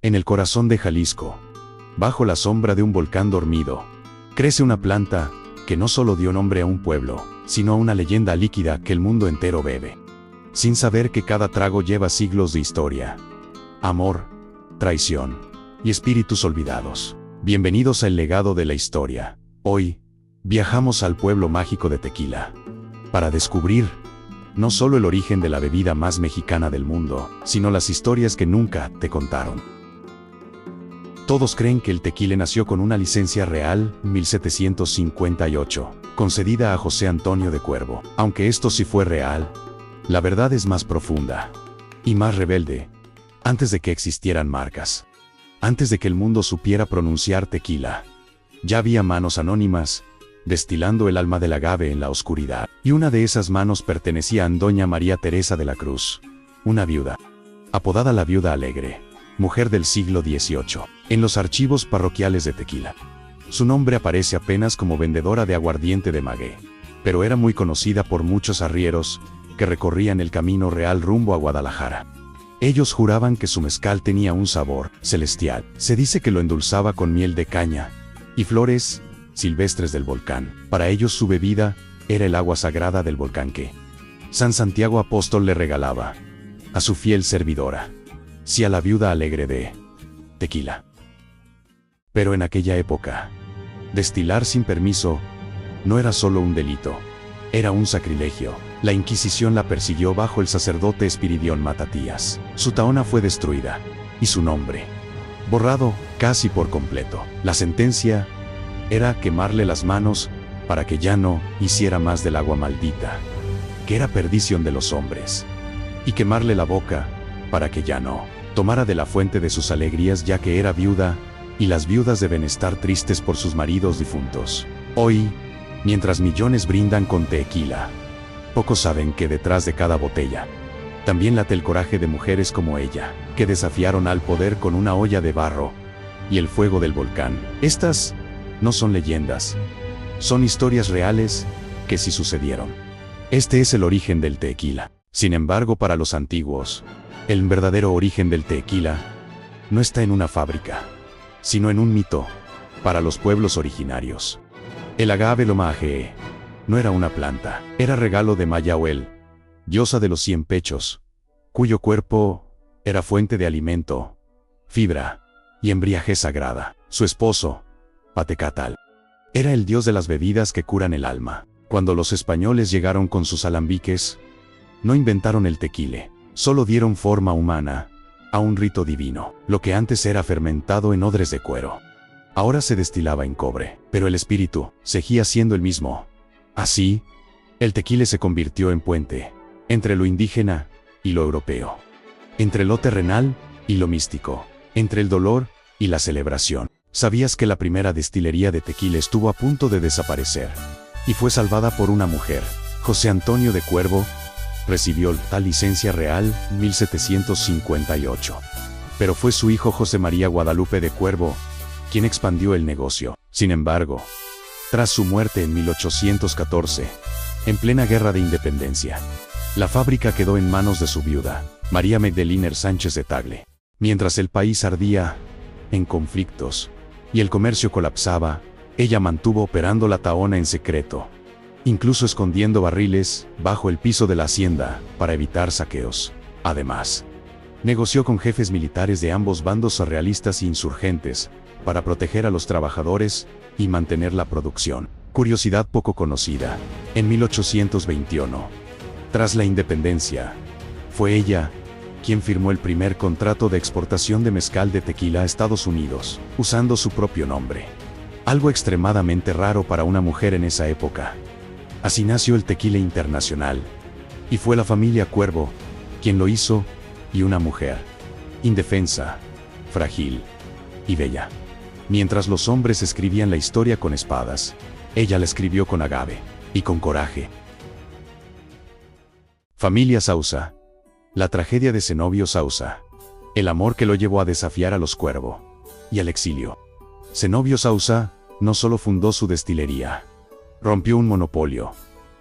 En el corazón de Jalisco, bajo la sombra de un volcán dormido, crece una planta que no solo dio nombre a un pueblo, sino a una leyenda líquida que el mundo entero bebe, sin saber que cada trago lleva siglos de historia, amor, traición y espíritus olvidados. Bienvenidos al legado de la historia. Hoy, viajamos al pueblo mágico de Tequila, para descubrir no solo el origen de la bebida más mexicana del mundo, sino las historias que nunca te contaron. Todos creen que el tequila nació con una licencia real, 1758, concedida a José Antonio de Cuervo. Aunque esto sí fue real, la verdad es más profunda y más rebelde. Antes de que existieran marcas, antes de que el mundo supiera pronunciar tequila, ya había manos anónimas, destilando el alma del agave en la oscuridad. Y una de esas manos pertenecía a doña María Teresa de la Cruz, una viuda, apodada la Viuda Alegre, mujer del siglo XVIII, en los archivos parroquiales de Tequila. Su nombre aparece apenas como vendedora de aguardiente de maguey, pero era muy conocida por muchos arrieros que recorrían el camino real rumbo a Guadalajara. Ellos juraban que su mezcal tenía un sabor celestial. Se dice que lo endulzaba con miel de caña y flores silvestres del volcán. Para ellos su bebida era el agua sagrada del volcán que San Santiago Apóstol le regalaba a su fiel servidora, sí, a la Viuda Alegre de Tequila. Pero en aquella época, destilar sin permiso no era solo un delito, era un sacrilegio. La Inquisición la persiguió bajo el sacerdote Espiridión Matatías. Su tahona fue destruida y su nombre borrado casi por completo. La sentencia era quemarle las manos para que ya no hiciera más del agua maldita, que era perdición de los hombres, y quemarle la boca para que ya no tomara de la fuente de sus alegrías, ya que era viuda, y las viudas deben estar tristes por sus maridos difuntos. Hoy, mientras millones brindan con tequila, pocos saben que detrás de cada botella también late el coraje de mujeres como ella, que desafiaron al poder con una olla de barro y el fuego del volcán. Estas no son leyendas, son historias reales que sí sucedieron. Este es el origen del tequila. Sin embargo, para los antiguos, el verdadero origen del tequila no está en una fábrica, sino en un mito. Para los pueblos originarios, el agave lomaje no era una planta, era regalo de Mayahuel, diosa de los 100 pechos, cuyo cuerpo era fuente de alimento, fibra y embriaguez sagrada. Su esposo, Patecatal, era el dios de las bebidas que curan el alma. Cuando los españoles llegaron con sus alambiques, no inventaron el tequila, solo dieron forma humana a un rito divino. Lo que antes era fermentado en odres de cuero, ahora se destilaba en cobre, pero el espíritu seguía siendo el mismo. Así, el tequila se convirtió en puente entre lo indígena y lo europeo, entre lo terrenal y lo místico, entre el dolor y la celebración. ¿Sabías que la primera destilería de tequila estuvo a punto de desaparecer y fue salvada por una mujer? José Antonio de Cuervo recibió tal licencia real en 1758. Pero fue su hijo José María Guadalupe de Cuervo quien expandió el negocio. Sin embargo, tras su muerte en 1814, en plena Guerra de Independencia, la fábrica quedó en manos de su viuda, María Magdalena Sánchez de Tagle. Mientras el país ardía en conflictos y el comercio colapsaba, ella mantuvo operando la tahona en secreto, incluso escondiendo barriles bajo el piso de la hacienda para evitar saqueos. Además, negoció con jefes militares de ambos bandos realistas e insurgentes para proteger a los trabajadores y mantener la producción. Curiosidad poco conocida: en 1821, tras la independencia, fue ella quien firmó el primer contrato de exportación de mezcal de tequila a Estados Unidos, usando su propio nombre. Algo extremadamente raro para una mujer en esa época. Así nació el tequila internacional, y fue la familia Cuervo quien lo hizo, y una mujer indefensa, frágil y bella. Mientras los hombres escribían la historia con espadas, ella la escribió con agave y con coraje. Familia Sauza. La tragedia de Zenobio Sauza. El amor que lo llevó a desafiar a los Cuervo y al exilio. Zenobio Sauza no solo fundó su destilería, rompió un monopolio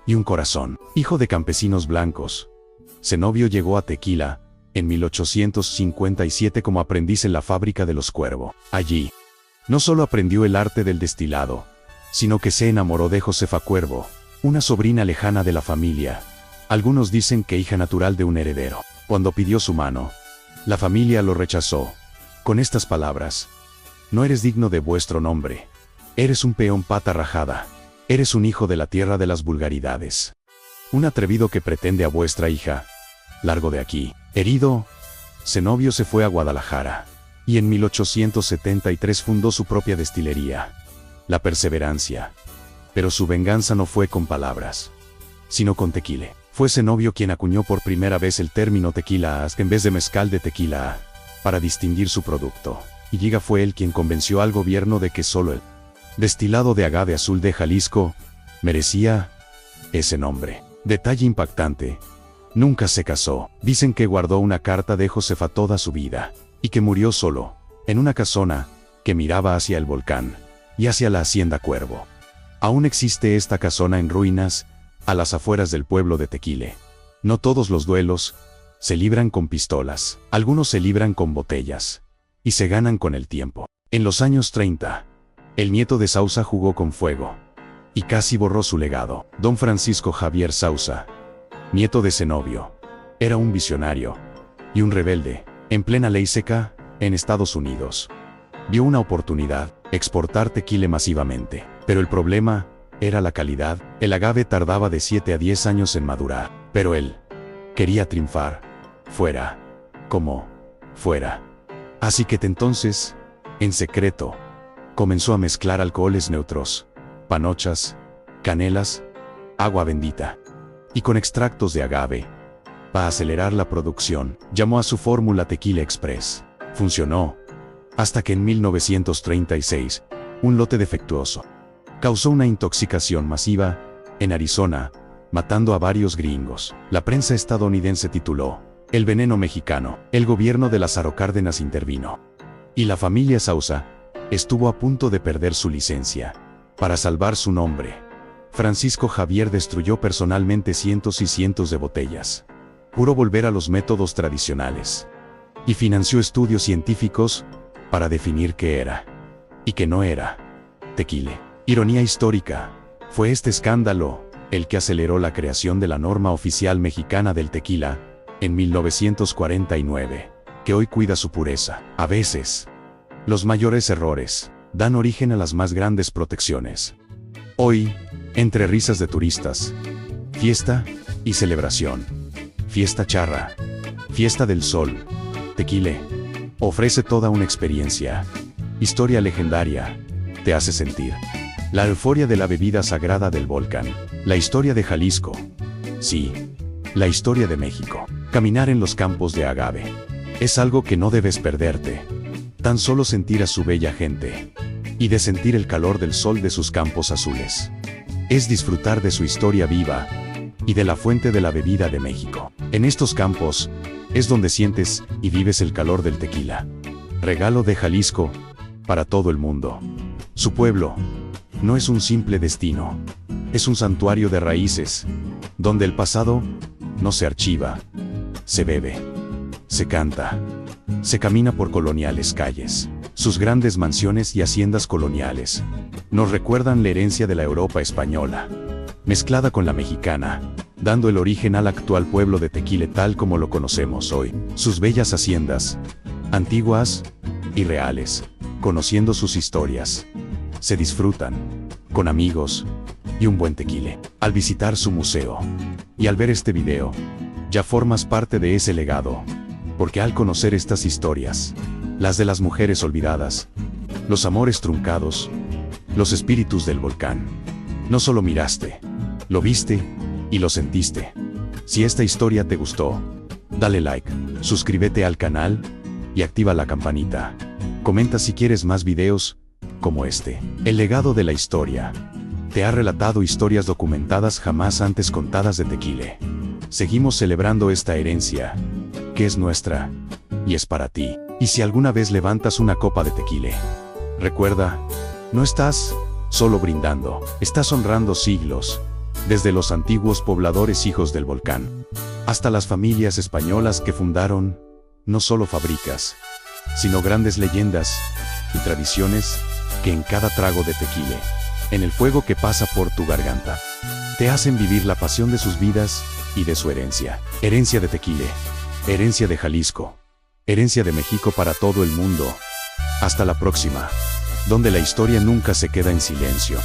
y un corazón. Hijo de campesinos blancos, Zenobio llegó a Tequila en 1857 como aprendiz en la fábrica de los Cuervo. Allí, no solo aprendió el arte del destilado, sino que se enamoró de Josefa Cuervo, una sobrina lejana de la familia. Algunos dicen que hija natural de un heredero. Cuando pidió su mano, la familia lo rechazó, con estas palabras: no eres digno de vuestro nombre. Eres un peón pata rajada. Eres un hijo de la tierra de las vulgaridades. Un atrevido que pretende a vuestra hija. Largo de aquí. Herido, Zenobio se fue a Guadalajara, y en 1873 fundó su propia destilería, La Perseverancia. Pero su venganza no fue con palabras, sino con tequila. Fue Zenobio quien acuñó por primera vez el término tequila en vez de mezcal de tequila, para distinguir su producto. Y Giga fue él quien convenció al gobierno de que solo el destilado de agave azul de Jalisco merecía ese nombre. Detalle impactante: nunca se casó. Dicen que guardó una carta de Josefa toda su vida, y que murió solo, en una casona que miraba hacia el volcán y hacia la hacienda Cuervo. Aún existe esta casona en ruinas, a las afueras del pueblo de Tequile. No todos los duelos se libran con pistolas, algunos se libran con botellas, y se ganan con el tiempo. En los años 30, el nieto de Sauza jugó con fuego, y casi borró su legado. Don Francisco Javier Sauza, nieto de Zenobio, era un visionario y un rebelde. En plena ley seca, en Estados Unidos, vio una oportunidad: exportar tequila masivamente. Pero el problema era la calidad. El agave tardaba de 7 a 10 años en madurar. Pero él quería triunfar, fuera como fuera. Así que entonces, en secreto, comenzó a mezclar alcoholes neutros, panochas, canelas, agua bendita, y con extractos de agave. Para acelerar la producción, llamó a su fórmula Tequila Express. Funcionó, hasta que en 1936, un lote defectuoso causó una intoxicación masiva en Arizona, matando a varios gringos. La prensa estadounidense tituló: el veneno mexicano. El gobierno de Lázaro Cárdenas intervino, y la familia Sauza estuvo a punto de perder su licencia. Para salvar su nombre, Francisco Javier destruyó personalmente cientos y cientos de botellas. Juró volver a los métodos tradicionales, y financió estudios científicos para definir qué era y qué no era tequila. Ironía histórica: fue este escándalo el que aceleró la creación de la norma oficial mexicana del tequila en 1949, que hoy cuida su pureza. A veces, los mayores errores dan origen a las más grandes protecciones. Hoy, entre risas de turistas, fiesta y celebración, Fiesta Charra, Fiesta del Sol, Tequila ofrece toda una experiencia. Historia legendaria te hace sentir la euforia de la bebida sagrada del volcán. La historia de Jalisco. Sí, la historia de México. Caminar en los campos de agave es algo que no debes perderte. Tan solo sentir a su bella gente y de sentir el calor del sol de sus campos azules es disfrutar de su historia viva y de la fuente de la bebida de México. En estos campos es donde sientes y vives el calor del tequila. Regalo de Jalisco para todo el mundo. Su pueblo no es un simple destino, es un santuario de raíces, donde el pasado no se archiva, se bebe, se canta, se camina por coloniales calles. Sus grandes mansiones y haciendas coloniales nos recuerdan la herencia de la Europa española, mezclada con la mexicana, dando el origen al actual pueblo de Tequila tal como lo conocemos hoy. Sus bellas haciendas, antiguas y reales, conociendo sus historias, se disfrutan con amigos y un buen tequila. Al visitar su museo y al ver este video, ya formas parte de ese legado, porque al conocer estas historias, las de las mujeres olvidadas, los amores truncados, los espíritus del volcán, no solo miraste, lo viste y lo sentiste. Si esta historia te gustó, dale like, suscríbete al canal y activa la campanita. Comenta si quieres más videos como este. El legado de la historia te ha relatado historias documentadas jamás antes contadas de tequila. Seguimos celebrando esta herencia, que es nuestra y es para ti. Y si alguna vez levantas una copa de tequila, recuerda, no estás solo brindando, estás honrando siglos, desde los antiguos pobladores hijos del volcán. hasta las familias españolas que fundaron, no solo fábricas, sino grandes leyendas y tradiciones que en cada trago de tequila, en el fuego que pasa por tu garganta, te hacen vivir la pasión de sus vidas y de su herencia. Herencia de tequila, herencia de Jalisco, herencia de México para todo el mundo. Hasta la próxima, donde la historia nunca se queda en silencio.